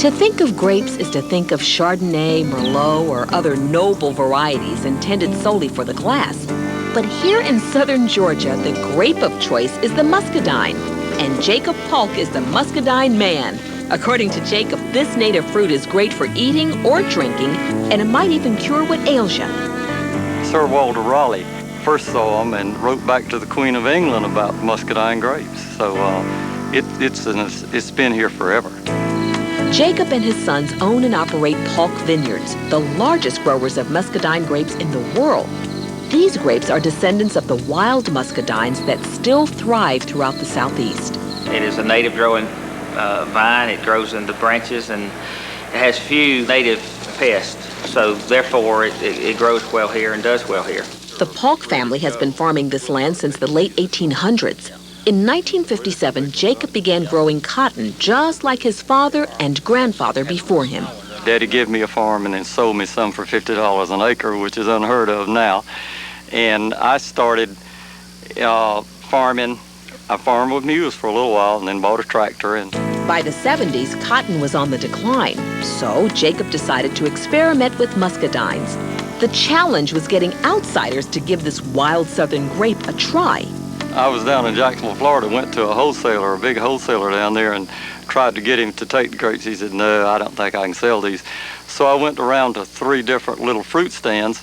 To think of grapes is to think of Chardonnay, Merlot, or other noble varieties intended solely for the glass. But here in southern Georgia, the grape of choice is the Muscadine, and Jacob Paulk is the Muscadine man. According to Jacob, this native fruit is great for eating or drinking, and it might even cure what ails you. Sir Walter Raleigh first saw them and wrote back to the Queen of England about Muscadine grapes. So it's been here forever. Jacob and his sons own and operate Paulk Vineyards, the largest growers of Muscadine grapes in the world. These grapes are descendants of the wild Muscadines that still thrive throughout the Southeast. It is a native growing vine. It grows in the branches and it has few native pests, so therefore it grows well here and does well here. The Paulk family has been farming this land since the late 1800s. In 1957, Jacob began growing cotton just like his father and grandfather before him. Daddy gave me a farm and then sold me some for $50 an acre, which is unheard of now. And I started farming. I farmed with mules for a little while and then bought a tractor. And by the 70s, cotton was on the decline, so Jacob decided to experiment with muscadines. The challenge was getting outsiders to give this wild southern grape a try. I was down in Jacksonville, Florida, went to a big wholesaler down there, and tried to get him to take the grapes. He said, "No, I don't think I can sell these." So I went around to 3 different little fruit stands,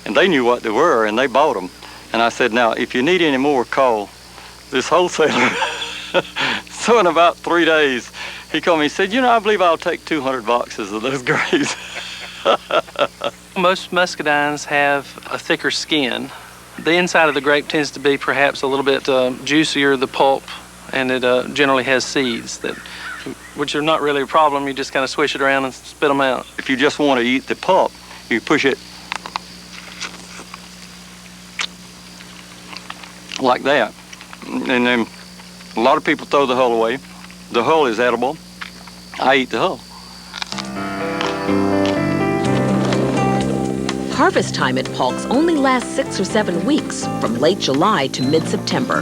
and they knew what they were, and they bought them. And I said, "Now, if you need any more, call this wholesaler." So in about 3 days, he called me and said, "I believe I'll take 200 boxes of those grapes." Most muscadines have a thicker skin. The inside of the grape tends to be perhaps a little bit juicier, the pulp, and it generally has seeds, which are not really a problem. You just kind of swish it around and spit them out. If you just want to eat the pulp, you push it like that. And then a lot of people throw the hull away. The hull is edible. I eat the hull. Harvest time at Paulk's only lasts 6 or 7 weeks, from late July to mid-September.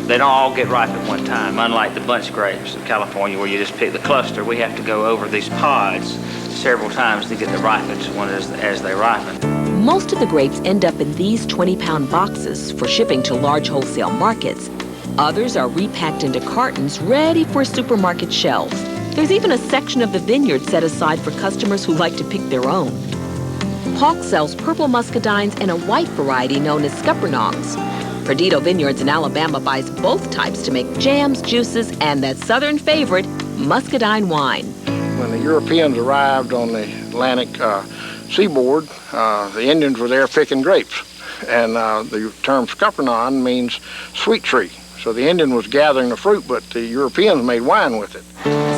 They don't all get ripe at one time, unlike the bunch grapes in California where you just pick the cluster. We have to go over these pods several times to get the ripened one as they ripen. Most of the grapes end up in these 20-pound boxes for shipping to large wholesale markets. Others are repacked into cartons ready for supermarket shelves. There's even a section of the vineyard set aside for customers who like to pick their own. Paulk sells purple muscadines and a white variety known as scuppernongs. Perdido Vineyards in Alabama buys both types to make jams, juices, and that southern favorite, muscadine wine. When the Europeans arrived on the Atlantic seaboard, the Indians were there picking grapes. And the term scuppernon means sweet tree. So the Indian was gathering the fruit, but the Europeans made wine with it.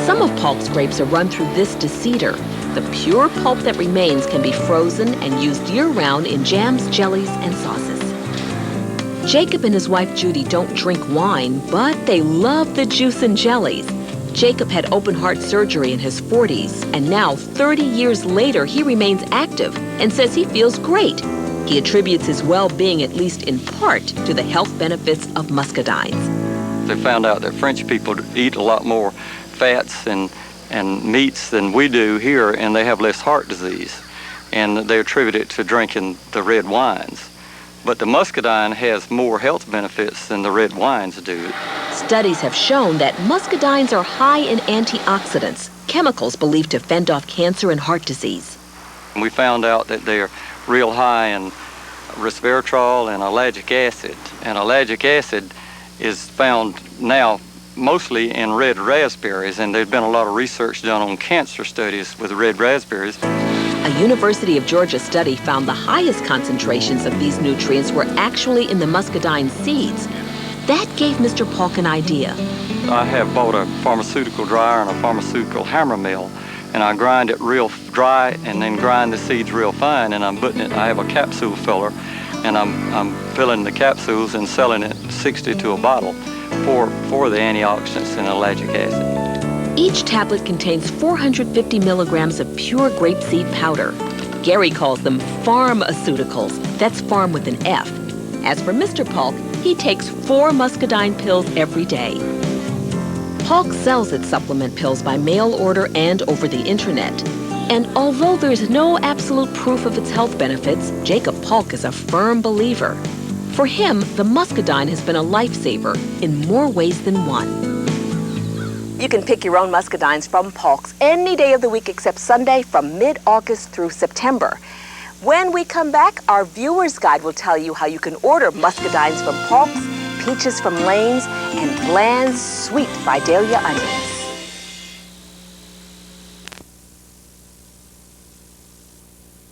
Some of Paulk's grapes are run through this deceder. The pure pulp that remains can be frozen and used year-round in jams, jellies, and sauces. Jacob and his wife Judy don't drink wine, but they love the juice and jellies. Jacob had open-heart surgery in his 40s, and now, 30 years later, he remains active and says he feels great. He attributes his well-being, at least in part, to the health benefits of muscadines. They found out that French people eat a lot more fats and meats than we do here, and they have less heart disease. And they attribute it to drinking the red wines. But the muscadine has more health benefits than the red wines do. Studies have shown that muscadines are high in antioxidants, chemicals believed to fend off cancer and heart disease. And we found out that they're real high in resveratrol and ellagic acid. And ellagic acid is found now mostly in red raspberries, and there's been a lot of research done on cancer studies with red raspberries. A University of Georgia study found the highest concentrations of these nutrients were actually in the muscadine seeds. That gave Mr. Paulk an idea. I have bought a pharmaceutical dryer and a pharmaceutical hammer mill, and I grind it real dry and then grind the seeds real fine, and I'm putting it, I have a capsule filler, and I'm filling the capsules and selling it 60 to a bottle for the antioxidants and ellagic acid. Each tablet contains 450 milligrams of pure grapeseed powder. Gary calls them pharmaceuticals. That's farm with an F. As for Mr. Paulk, he takes 4 muscadine pills every day. Paulk sells its supplement pills by mail order and over the internet. And although there's no absolute proof of its health benefits, Jacob Paulk is a firm believer. For him, the Muscadine has been a lifesaver in more ways than one. You can pick your own Muscadines from Paulk's any day of the week except Sunday from mid-August through September. When we come back, our viewer's guide will tell you how you can order Muscadines from Paulk's, peaches from Lane's, and Bland's sweet Vidalia onions.